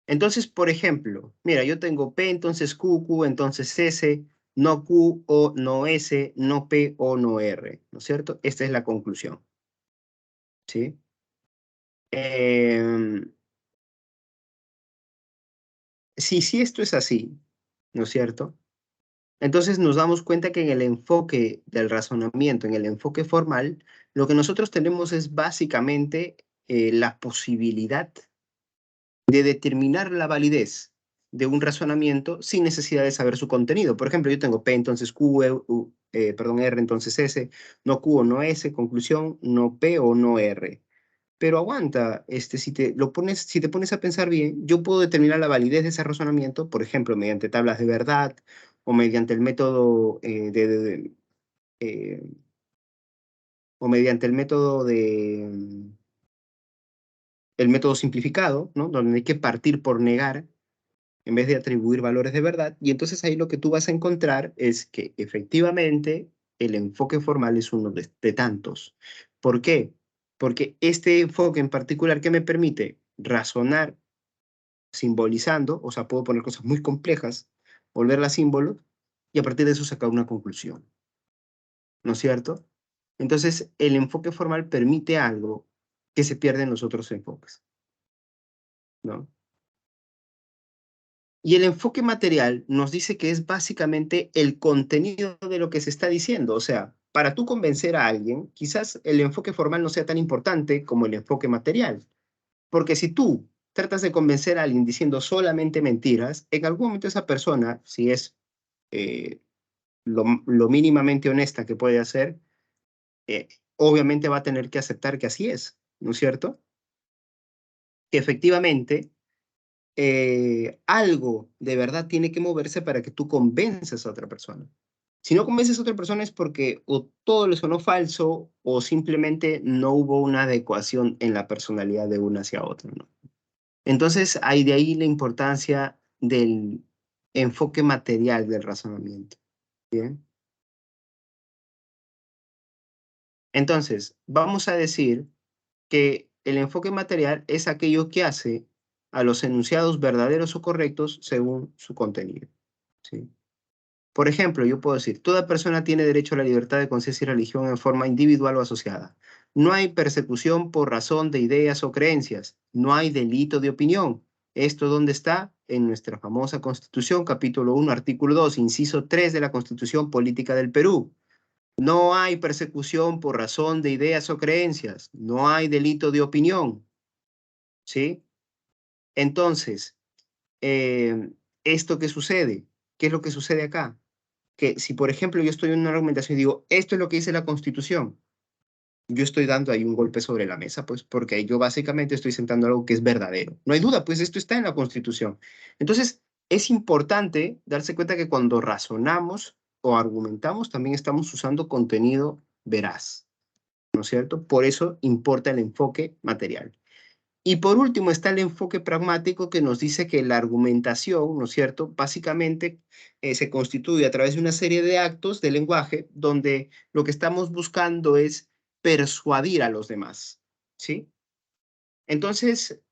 Entonces, por ejemplo, mira, yo tengo P, entonces Q, Q, entonces S, no Q, O, no S, no P, O, no R, ¿no es cierto? Esta es la conclusión, ¿sí? Em, si esto es así, ¿no es cierto? Entonces nos damos cuenta que en el enfoque del razonamiento, en el enfoque formal, lo que nosotros tenemos es básicamente la posibilidad de determinar la validez de un razonamiento sin necesidad de saber su contenido. Por ejemplo, yo tengo P, entonces Q, perdón, R, entonces S, no Q o no S, conclusión, no P o no R. Pero aguanta, si te pones a pensar bien, yo puedo determinar la validez de ese razonamiento, por ejemplo, mediante tablas de verdad o mediante el método o mediante el método simplificado, ¿no? Donde hay que partir por negar en vez de atribuir valores de verdad. Y entonces ahí lo que tú vas a encontrar es que efectivamente el enfoque formal es uno de tantos. ¿Por qué? Porque este enfoque en particular que me permite razonar simbolizando, o sea, puedo poner cosas muy complejas, volverlas símbolos, y a partir de eso sacar una conclusión, ¿no es cierto? Entonces, el enfoque formal permite algo que se pierde en los otros enfoques, ¿no? Y el enfoque material nos dice que es básicamente el contenido de lo que se está diciendo. O sea, para tú convencer a alguien, quizás el enfoque formal no sea tan importante como el enfoque material. Porque si tú tratas de convencer a alguien diciendo solamente mentiras, en algún momento esa persona, si es eh, lo mínimamente honesta que puede hacer, eh, obviamente va a tener que aceptar que así es, ¿no es cierto? Que efectivamente algo de verdad tiene que moverse para que tú convences a otra persona. Si no convences a otra persona es porque o todo le sonó falso o simplemente no hubo una adecuación en la personalidad de una hacia otra, ¿no? Entonces, hay de ahí la importancia del enfoque material del razonamiento, ¿bien? Entonces, vamos a decir que el enfoque material es aquello que hace a los enunciados verdaderos o correctos según su contenido, ¿sí? Por ejemplo, yo puedo decir, toda persona tiene derecho a la libertad de conciencia y religión en forma individual o asociada. No hay persecución por razón de ideas o creencias. No hay delito de opinión. ¿Esto dónde está? En nuestra famosa Constitución, capítulo 1, artículo 2, inciso 3 de la Constitución Política del Perú. No hay persecución por razón de ideas o creencias. No hay delito de opinión. ¿Sí? Entonces, ¿esto qué sucede? ¿Qué es lo que sucede acá? Que si, por ejemplo, yo estoy en una argumentación y digo, esto es lo que dice la Constitución, yo estoy dando ahí un golpe sobre la mesa, pues, porque yo básicamente estoy sentando algo que es verdadero. No hay duda, pues esto está en la Constitución. Entonces, es importante darse cuenta que cuando razonamos o argumentamos, también estamos usando contenido veraz, ¿no es cierto? Por eso importa el enfoque material. Y por último está el enfoque pragmático que nos dice que la argumentación, ¿no es cierto?, básicamente se constituye a través de una serie de actos de lenguaje donde lo que estamos buscando es persuadir a los demás, ¿sí? Entonces,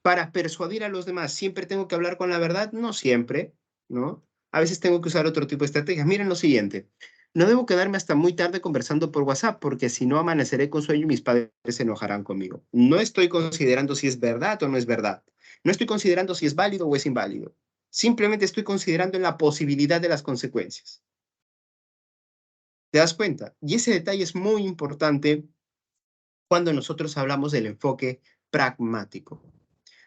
para persuadir a los demás, ¿siempre tengo que hablar con la verdad? No siempre, ¿no? A veces tengo que usar otro tipo de estrategias. Miren lo siguiente. No debo quedarme hasta muy tarde conversando por WhatsApp, porque si no amaneceré con sueño y mis padres se enojarán conmigo. No estoy considerando si es verdad o no es verdad. No estoy considerando si es válido o es inválido. Simplemente estoy considerando la posibilidad de las consecuencias. ¿Te das cuenta? Y ese detalle es muy importante cuando nosotros hablamos del enfoque pragmático.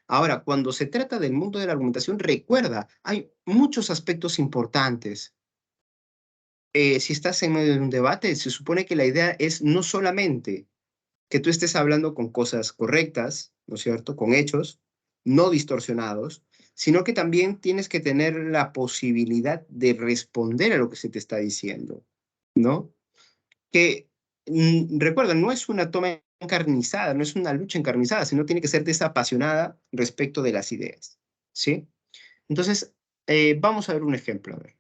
Ahora, cuando se trata del mundo de la argumentación, recuerda, hay muchos aspectos importantes. Si estás en medio de un debate, se supone que la idea es no solamente que tú estés hablando con cosas correctas, ¿no es cierto?, con hechos, no distorsionados, sino que también tienes que tener la posibilidad de responder a lo que se te está diciendo, ¿no? Que, recuerda, no es una toma encarnizada, no es una lucha encarnizada, sino tiene que ser desapasionada respecto de las ideas, ¿sí? Entonces, vamos a ver un ejemplo, a ver.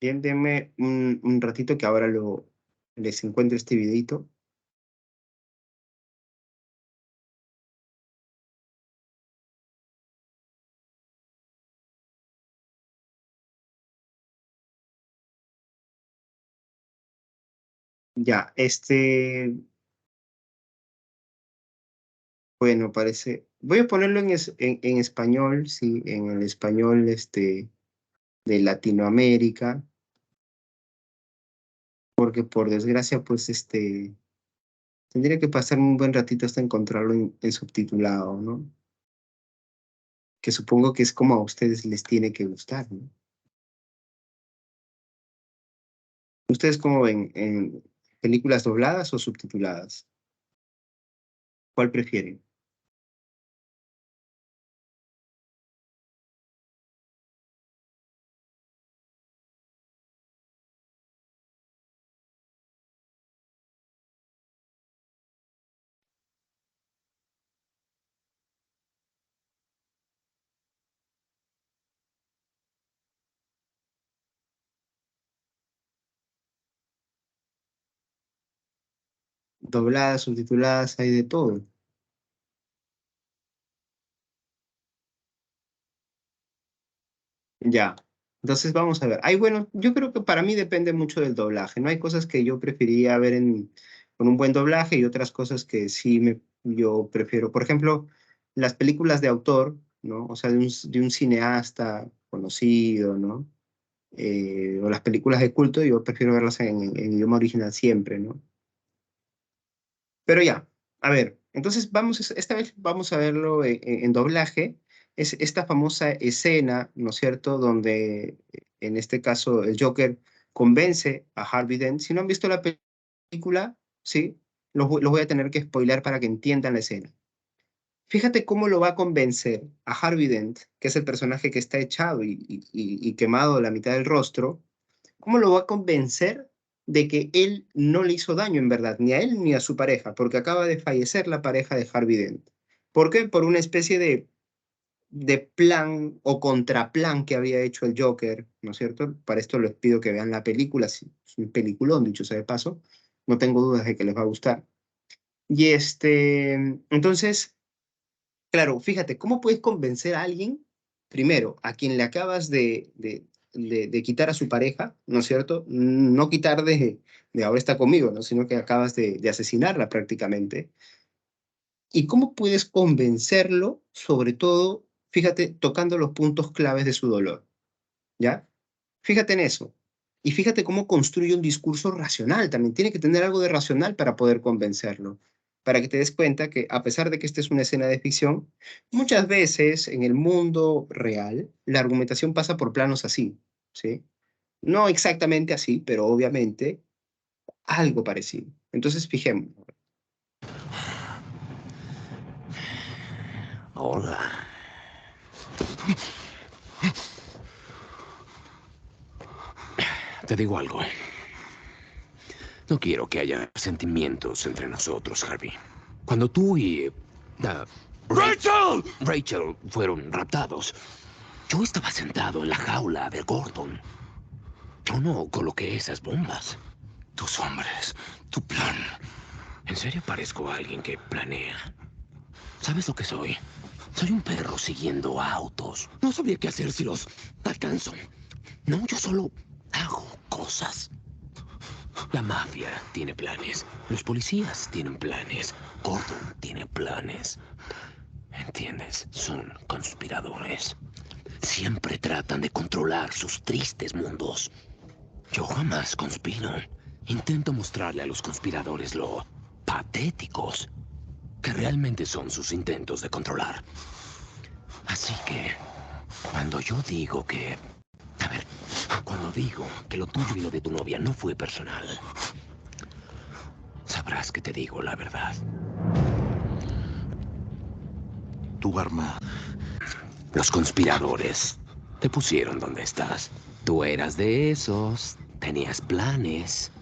Bien, denme un ratito que ahora les encuentro este videito. Ya, bueno, parece, voy a ponerlo en español, sí, en el español, de Latinoamérica, porque por desgracia, pues, tendría que pasar un buen ratito hasta encontrarlo en subtitulado, ¿no? que supongo que es como a ustedes les tiene que gustar, ¿no? ¿Ustedes cómo ven? ¿En películas dobladas o subtituladas? ¿Cuál prefieren? Dobladas, subtituladas, hay de todo. Ya. Entonces vamos a ver. Ay, bueno, yo creo que para mí depende mucho del doblaje, ¿no? Hay cosas que yo preferiría ver con un buen doblaje y otras cosas que yo prefiero. Por ejemplo, las películas de autor, ¿no? O sea, de un cineasta conocido, ¿no? O las películas de culto, yo prefiero verlas en idioma original siempre, ¿no? Pero ya, a ver, entonces esta vez vamos a verlo en doblaje. Es esta famosa escena, ¿no es cierto?, donde en este caso el Joker convence a Harvey Dent. Si no han visto la película, sí, los voy a tener que spoiler para que entiendan la escena. Fíjate cómo lo va a convencer a Harvey Dent, que es el personaje que está echado y quemado la mitad del rostro. ¿Cómo lo va a convencer de que él no le hizo daño en verdad, ni a él ni a su pareja? Porque acaba de fallecer la pareja de Harvey Dent. ¿Por qué? Por una especie de plan o contraplan que había hecho el Joker, ¿no es cierto? Para esto les pido que vean la película, es un peliculón, dicho sea de paso. No tengo dudas de que les va a gustar. Y entonces, claro, fíjate, ¿cómo puedes convencer a alguien, primero, a quien le acabas de quitar a su pareja, ¿no es cierto? No quitar de ahora está conmigo, ¿no? Sino que acabas de asesinarla prácticamente. ¿Y cómo puedes convencerlo, sobre todo, fíjate, tocando los puntos claves de su dolor, ¿ya? Fíjate en eso. Y fíjate cómo construye un discurso racional. También tiene que tener algo de racional para poder convencerlo. Para que te des cuenta que, a pesar de que esta es una escena de ficción, muchas veces en el mundo real la argumentación pasa por planos así, ¿sí? No exactamente así, pero obviamente algo parecido. Entonces, fijémonos. Hola. Te digo algo. No quiero que haya sentimientos entre nosotros, Harvey. Cuando tú y... Rachel fueron raptados, yo estaba sentado en la jaula de Gordon. Yo no coloqué esas bombas. Tus hombres, tu plan. ¿En serio parezco a alguien que planea? ¿Sabes lo que soy? Soy un perro siguiendo autos. No sabía qué hacer si los alcanzo. No, yo solo hago cosas. La mafia tiene planes. Los policías tienen planes. Gordon tiene planes. ¿Entiendes? Son conspiradores. Siempre tratan de controlar sus tristes mundos. Yo jamás conspiro. Intento mostrarle a los conspiradores lo patéticos que realmente son sus intentos de controlar. Así que, cuando yo digo que... A ver, cuando digo que lo tuyo y lo de tu novia no fue personal, sabrás que te digo la verdad. Tu arma. Los conspiradores te pusieron donde estás. Tú eras de esos, tenías planes.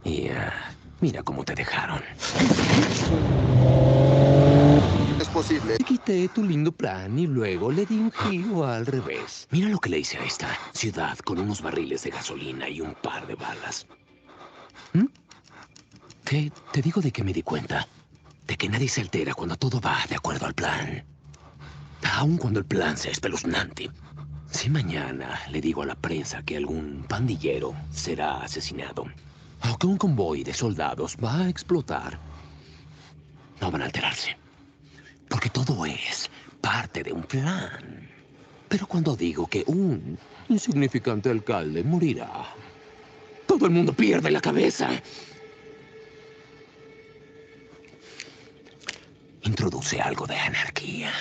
Y mira cómo te dejaron. Es posible. Te quité tu lindo plan y luego le di un giro al revés. Mira lo que le hice a esta ciudad con unos barriles de gasolina y un par de balas. ¿Mm? Te digo de que me di cuenta. De que nadie se altera cuando todo va de acuerdo al plan. Aun cuando el plan sea espeluznante. Si mañana le digo a la prensa que algún pandillero será asesinado, o que un convoy de soldados va a explotar, no van a alterarse. Porque todo es parte de un plan. Pero cuando digo que un insignificante alcalde morirá, todo el mundo pierde la cabeza. Introduce algo de anarquía.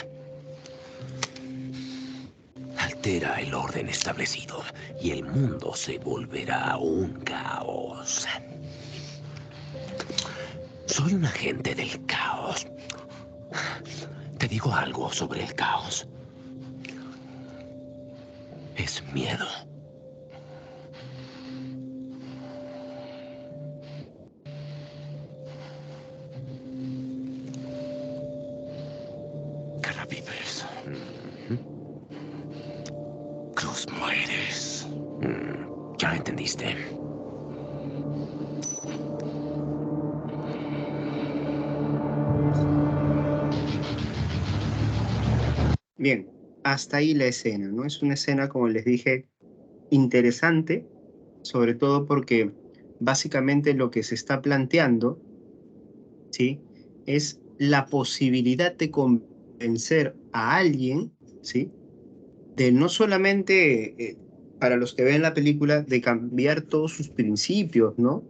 altera el orden establecido y el mundo se volverá un caos. Soy un agente del caos. Te digo algo sobre el caos. Es miedo. Que la vives. Cruz mueres. Ya entendiste. Bien, hasta ahí la escena, ¿no? Es una escena, como les dije, interesante, sobre todo porque básicamente lo que se está planteando, ¿sí? Es la posibilidad de convencer a alguien, ¿sí? De no solamente, para los que ven la película, de cambiar todos sus principios, ¿no?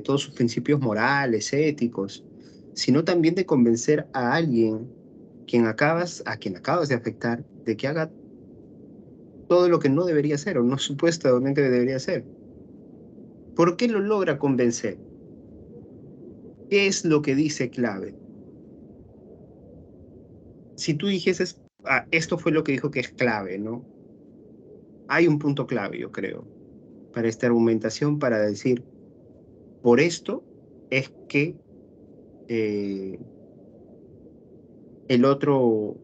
Todos sus principios morales, éticos, sino también de convencer a alguien a quien acabas de afectar de que haga todo lo que no debería hacer o no supuestamente debería hacer. ¿Por qué lo logra convencer? ¿Qué es lo que dice clave? Si tú dijeses, esto fue lo que dijo que es clave, ¿no? Hay un punto clave, yo creo, para esta argumentación, para decir, por esto es que eh, el otro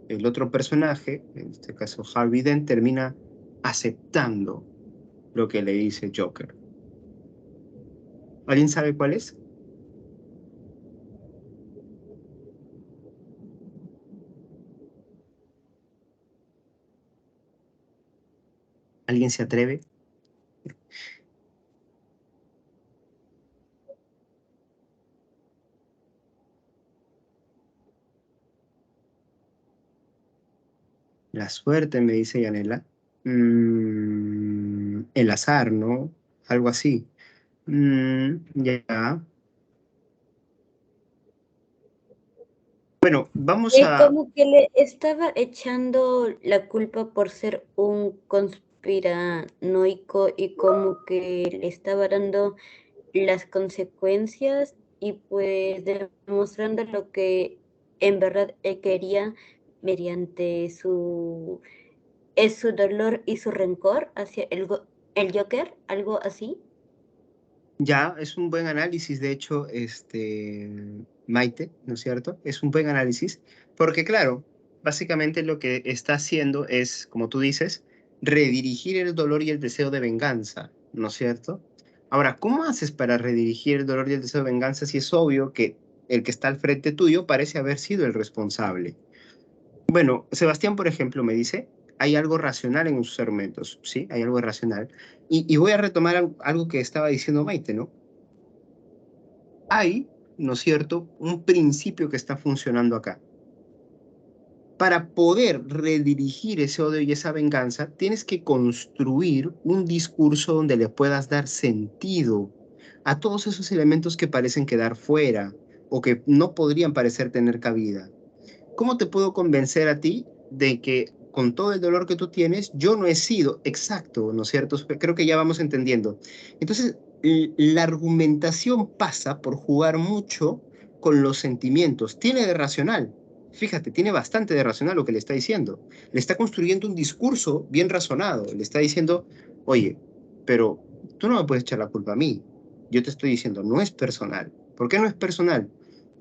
personaje, en este caso Harvey Dent, termina aceptando lo que le dice Joker. ¿Alguien sabe cuál es? ¿Alguien se atreve? La suerte, me dice Yanela. El azar, ¿no? Algo así. Ya. Bueno, vamos a... Como que le estaba echando la culpa por ser un conspiranoico y como que le estaba dando las consecuencias y pues demostrando lo que en verdad él quería mediante su dolor y su rencor hacia el Joker, algo así. Ya, es un buen análisis, de hecho, Maite, ¿no es cierto? Es un buen análisis, porque claro, básicamente lo que está haciendo es, como tú dices, redirigir el dolor y el deseo de venganza, ¿no es cierto? Ahora, ¿cómo haces para redirigir el dolor y el deseo de venganza si es obvio que el que está al frente tuyo parece haber sido el responsable? Bueno, Sebastián, por ejemplo, me dice, hay algo racional en sus argumentos, ¿sí? Hay algo racional. Y voy a retomar algo que estaba diciendo Maite, ¿no? Hay, ¿no es cierto?, un principio que está funcionando acá. Para poder redirigir ese odio y esa venganza, tienes que construir un discurso donde le puedas dar sentido a todos esos elementos que parecen quedar fuera o que no podrían parecer tener cabida. ¿Cómo te puedo convencer a ti de que con todo el dolor que tú tienes, yo no he sido exacto, ¿no es cierto? Creo que ya vamos entendiendo. Entonces, la argumentación pasa por jugar mucho con los sentimientos. Tiene de racional. Fíjate, tiene bastante de racional lo que le está diciendo. Le está construyendo un discurso bien razonado. Le está diciendo, oye, pero tú no me puedes echar la culpa a mí. Yo te estoy diciendo, no es personal. ¿Por qué no es personal?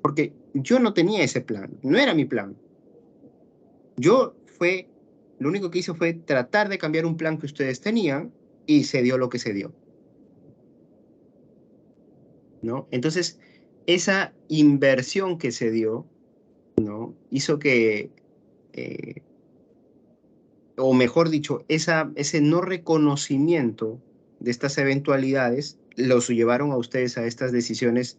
Porque yo no tenía ese plan, no era mi plan. Lo único que hice fue tratar de cambiar un plan que ustedes tenían y se dio lo que se dio, ¿no? Entonces, esa inversión que se dio, ¿no? Hizo que, eh, o mejor dicho, ese no reconocimiento de estas eventualidades los llevaron a ustedes a estas decisiones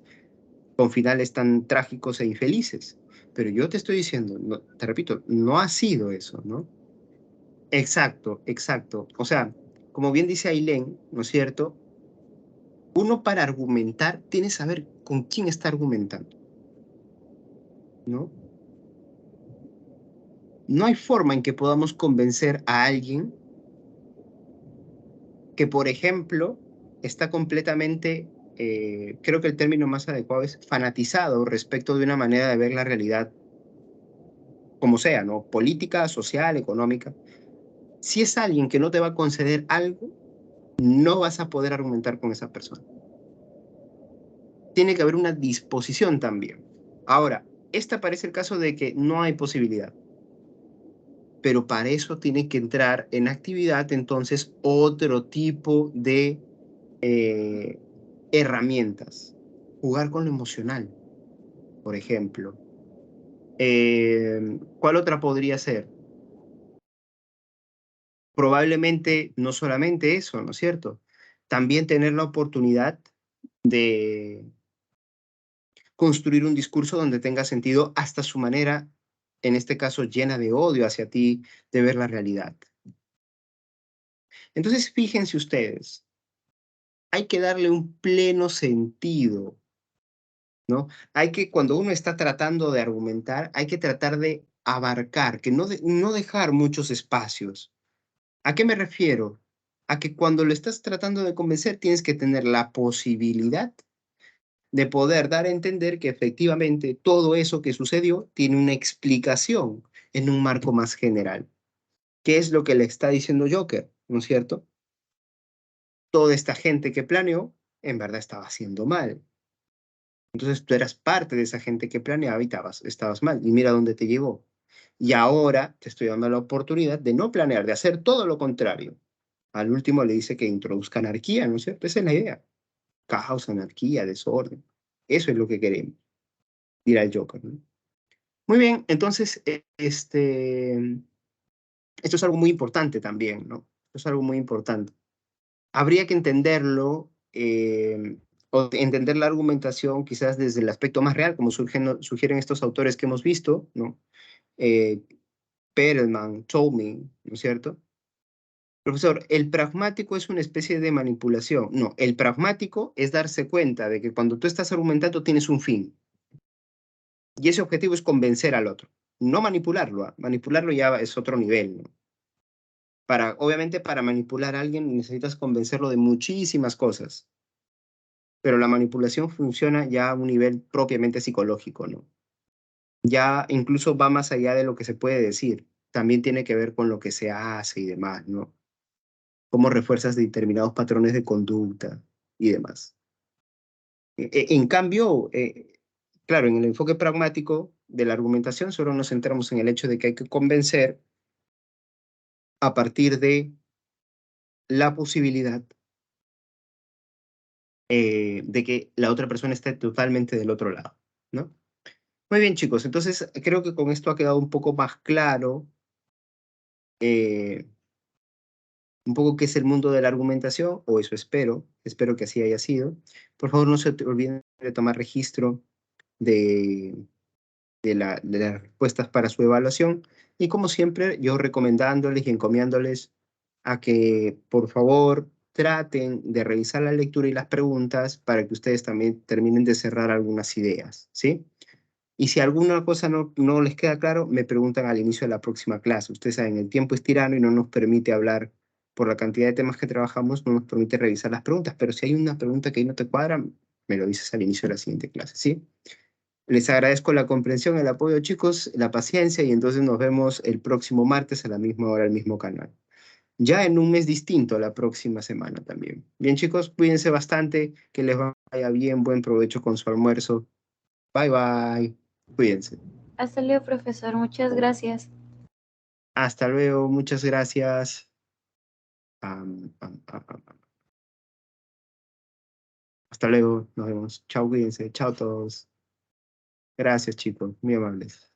con finales tan trágicos e infelices. Pero yo te estoy diciendo, no, te repito, no ha sido eso, ¿no? Exacto, exacto. O sea, como bien dice Ailén, ¿no es cierto? Uno para argumentar tiene que saber con quién está argumentando, ¿no? No hay forma en que podamos convencer a alguien que, por ejemplo, está completamente, creo que el término más adecuado es fanatizado respecto de una manera de ver la realidad como sea, ¿no? Política, social, económica. Si es alguien que no te va a conceder algo, no vas a poder argumentar con esa persona. Tiene que haber una disposición también. Ahora, este parece el caso de que no hay posibilidad, pero para eso tiene que entrar en actividad entonces otro tipo de herramientas. Jugar con lo emocional, por ejemplo. ¿Cuál otra podría ser? Probablemente no solamente eso, ¿no es cierto? También tener la oportunidad de construir un discurso donde tenga sentido hasta su manera, en este caso llena de odio hacia ti, de ver la realidad. Entonces, fíjense ustedes, hay que darle un pleno sentido, ¿no? Hay que, cuando uno está tratando de argumentar, hay que tratar de abarcar, que no dejar muchos espacios. ¿A qué me refiero? A que cuando lo estás tratando de convencer, tienes que tener la posibilidad de poder dar a entender que efectivamente todo eso que sucedió tiene una explicación en un marco más general. ¿Qué es lo que le está diciendo Joker? ¿No es cierto? Toda esta gente que planeó, en verdad estaba haciendo mal. Entonces tú eras parte de esa gente que planeaba y estabas mal. Y mira dónde te llevó. Y ahora te estoy dando la oportunidad de no planear, de hacer todo lo contrario. Al último le dice que introduzca anarquía, ¿no es cierto? Esa es la idea. Caos, anarquía, desorden. Eso es lo que queremos, dirá el Joker, ¿no? Muy bien, entonces, esto es algo muy importante también, ¿no? Esto es algo muy importante. Habría que entenderlo, o entender la argumentación quizás desde el aspecto más real, como sugieren estos autores que hemos visto, ¿no? Perelman, Tolman, ¿no es cierto? Profesor, ¿el pragmático es una especie de manipulación? No, el pragmático es darse cuenta de que cuando tú estás argumentando tienes un fin. Y ese objetivo es convencer al otro. No manipularlo. Manipularlo ya es otro nivel, ¿no? Obviamente, para manipular a alguien necesitas convencerlo de muchísimas cosas. Pero la manipulación funciona ya a un nivel propiamente psicológico, ¿no? Ya incluso va más allá de lo que se puede decir. También tiene que ver con lo que se hace y demás, ¿no? Cómo refuerzas determinados patrones de conducta y demás. En cambio, claro, en el enfoque pragmático de la argumentación solo nos centramos en el hecho de que hay que convencer a partir de la posibilidad de que la otra persona esté totalmente del otro lado, ¿no? Muy bien, chicos, entonces creo que con esto ha quedado un poco más claro eh, un poco qué es el mundo de la argumentación, o eso espero que así haya sido. Por favor, no se olviden de tomar registro de, de las respuestas para su evaluación. Y como siempre, yo recomendándoles y encomiándoles a que, por favor, traten de revisar la lectura y las preguntas para que ustedes también terminen de cerrar algunas ideas, ¿sí? Y si alguna cosa no les queda claro, me preguntan al inicio de la próxima clase. Ustedes saben, el tiempo es tirano y no nos permite hablar, por la cantidad de temas que trabajamos, no nos permite revisar las preguntas, pero si hay una pregunta que ahí no te cuadra, me lo dices al inicio de la siguiente clase, ¿sí? Les agradezco la comprensión, el apoyo, chicos, la paciencia, y entonces nos vemos el próximo martes a la misma hora, al mismo canal. Ya en un mes distinto, la próxima semana también. Bien, chicos, cuídense bastante, que les vaya bien, buen provecho con su almuerzo. Bye, bye. Cuídense. Hasta luego, profesor. Muchas gracias. Hasta luego, muchas gracias. Hasta luego, nos vemos. Chao, cuídense. Chao a todos. Gracias, chicos, muy amables.